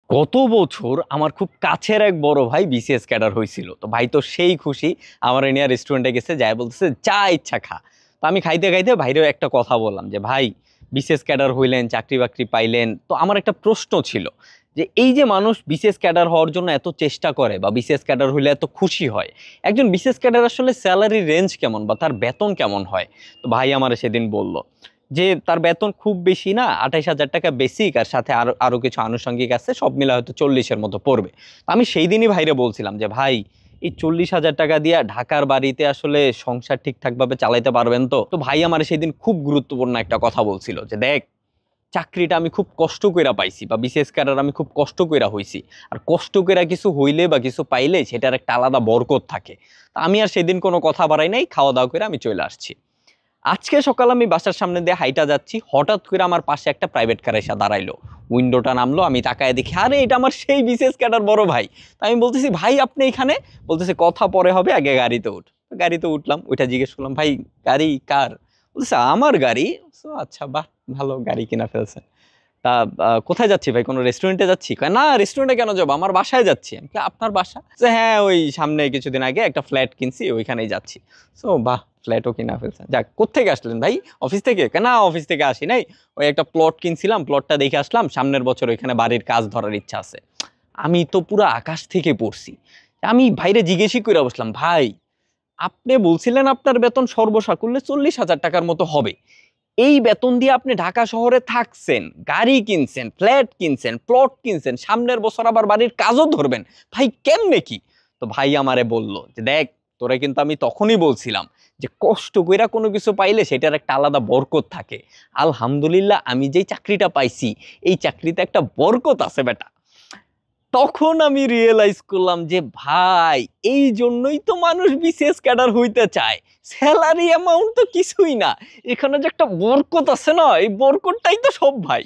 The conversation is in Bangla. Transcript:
গত বছর আমার খুব কাছের এক বড় ভাই বিসিএস ক্যাডার হয়েছিল। তো ভাই তো সেই খুশি, আমার নিয়ে রেস্টুরেন্টে গেছে, যায় বলতেছে যা ইচ্ছা খা। তো আমি খাইতে খাইতে ভাইরেও একটা কথা বললাম যে ভাই, বিসিএস ক্যাডার হইলেন, চাকরি বাকরি পাইলেন, তো আমার একটা প্রশ্ন ছিল যে এই যে মানুষ বিসিএস ক্যাডার হওয়ার জন্য এত চেষ্টা করে বা বিসিএস ক্যাডার হইলে এত খুশি হয়, একজন বিসিএস ক্যাডার আসলে স্যালারি রেঞ্জ কেমন বা তার বেতন কেমন হয়? তো ভাই আমার সেদিন বলল যে তার বেতন খুব বেশি না, 28,000 টাকা বেসিক, আর সাথে আরো আরো কিছু আনুষঙ্গিক আছে, সব মিলে হয়তো 40-এর মতো পড়বে। তো আমি সেই দিনই ভাইরে বলছিলাম যে ভাই, এই 40,000 টাকা দিয়ে ঢাকার বাড়িতে আসলে সংসার ঠিকঠাক ভাবে চালাইতে পারবেন? তো তো ভাই আমার সেই দিন খুব গুরুত্বপূর্ণ একটা কথা বলছিল যে দেখ, চাকরিটা আমি খুব কষ্ট কইরা পাইছি বা বিসিএস ক্যাডার আমি খুব কষ্ট কইরা হইছি। আর কষ্ট কইরা কিছু হইলে বা কিছু পাইলে সেটার একটা আলাদা বরকত থাকে। তা আমি আর সেদিন কোনো কথা বাড়াই নাই, খাওয়া দাওয়া করে আমি চলে আসছি। আজকে সকাল আমি বাসার সামনে দিয়ে হাইটা যাচ্ছি, হঠাৎ করে আমার পাশে একটা প্রাইভেট কার এসে দাঁড়াইলো। উইন্ডোটা নামলো, আমি তাকায় দেখি আরে এটা আমার সেই বিসিএস ক্যাডার বড় ভাই। তা আমি বলতেছি ভাই আপনি এখানে? বলতেছে কথা পরে হবে, আগে গাড়িতে উঠ। গাড়িতে উঠলাম, ওইটা জিজ্ঞেস করলাম ভাই গাড়ি কার? বলতেছে আমার গাড়ি। আচ্ছা বাহ, ভালো গাড়ি কিনা ফেলছেন। তা কোথায় যাচ্ছি ভাই, কোনো রেস্টুরেন্টে যাচ্ছি? কয় না, রেস্টুরেন্টে কেন যাবো, আমার বাসায় যাচ্ছি। আমি কই, আপনার বাসা? যে হ্যাঁ, ওই সামনে কিছুদিন আগে একটা ফ্ল্যাট কিনছি, ওইখানেই যাচ্ছি। সো বাহ, ফ্ল্যাটও কিনা ফেলছেন। যাক, কোত্থেকে আসলেন ভাই? অফিস থেকে? কয় না, অফিস থেকে আসি নাই, ওই একটা প্লট কিনছিলাম, প্লটটা দেখে আসলাম, সামনের বছর ওইখানে বাড়ির কাজ ধরার ইচ্ছা আছে। আমি তো পুরো আকাশ থেকে পড়ছি। আমি ভাইরে জিজ্ঞেসই করে বসলাম, ভাই আপনি বলছিলেন আপনার বেতন সর্বসাকুল্যে 40,000 টাকার মতো হবে, এই বেতন দিয়ে আপনি ঢাকা শহরে থাকছেন, গাড়ি কিনছেন, ফ্ল্যাট কিনছেন, প্লট কিনছেন, সামনের বছর আবার বাড়ির কাজও ধরবেন, ভাই কেমনে কি? তো ভাই আমারে বলল যে দেখ, তোরে কিন্তু আমি তখনই বলছিলাম যে কষ্ট কইরা কোনো কিছু পাইলে সেটার একটা আলাদা বরকত থাকে। আলহামদুলিল্লাহ আমি যেই চাকরিটা পাইছি, এই চাকরিতে একটা বরকত আছে বেটা। তখন আমি রিয়েলাইজ করলাম যে ভাই, এই জন্যই তো মানুষ বিসিএস ক্যাডার হইতে চায়। স্যালারি অ্যামাউন্ট তো কিছুই না, এখানে যে একটা বরকত আছে না, এই বরকতটাই তো সব ভাই।